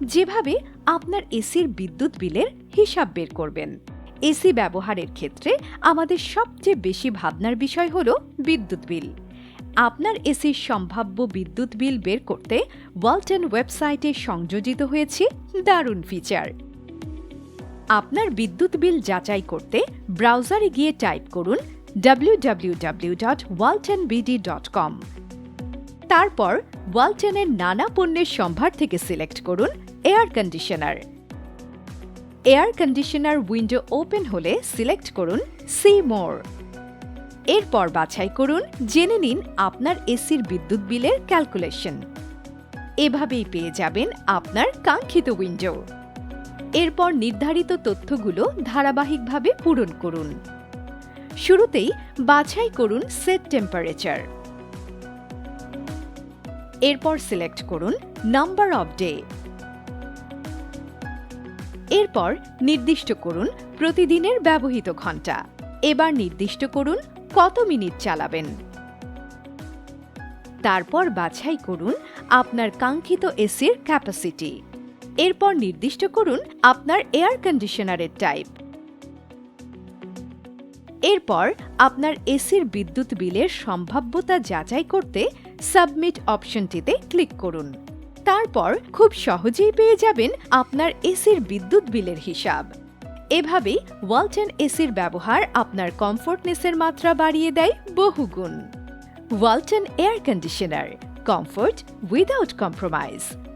যেভাবে আপনার এসির বিদ্যুৎ বিলের হিসাব বের করবেন। এসি ব্যবহারের ক্ষেত্রে আমাদের সবচেয়ে বেশি ভাবনার বিষয় হল বিদ্যুৎ বিল। আপনার এসির সম্ভাব্য বিদ্যুৎ বিল বের করতে ওয়ালটন ওয়েবসাইটে সংযোজিত হয়েছে দারুণ ফিচার। আপনার বিদ্যুৎ বিল যাচাই করতে ব্রাউজারে গিয়ে টাইপ করুন www.waltonbd.com। তারপর ওয়ালটনের নানা পণ্যের সম্ভার থেকে সিলেক্ট করুন air conditioner. Air conditioner window open হলে সিলেক্ট করুন সি মোর। এরপর বাছাই করুন জেনে নিন আপনার এসির বিদ্যুৎ বিলের ক্যালকুলেশন। এভাবেই পেয়ে যাবেন আপনার কাঙ্ক্ষিত উইন্ডো। এরপর নির্ধারিত তথ্যগুলো ধারাবাহিকভাবে পূরণ করুন। শুরুতেই বাছাই করুন সেট টেম্পারেচার। এরপর সিলেক্ট করুন নাম্বার অফ ডে। এরপর নির্দিষ্ট করুন প্রতিদিনের ব্যবহৃত ঘন্টা। এবার নির্দিষ্ট করুন কত মিনিট চালাবেন। তারপর বাছাই করুন আপনার কাঙ্ক্ষিত এসির ক্যাপাসিটি। এরপর নির্দিষ্ট করুন আপনার এয়ার কন্ডিশনারের টাইপ। এরপর আপনার এসির বিদ্যুৎ বিলের সম্ভাব্যতা যাচাই করতে সাবমিট অপশনটিতে ক্লিক করুন। তারপর খুব সহজেই পেয়ে যাবেন আপনার এসির বিদ্যুৎ বিলের হিসাব। এভাবেই ওয়ালটন এসির ব্যবহার আপনার কমফোর্টনেসের মাত্রা বাড়িয়ে দেয় বহুগুণ। Walton air conditioner, comfort without compromise.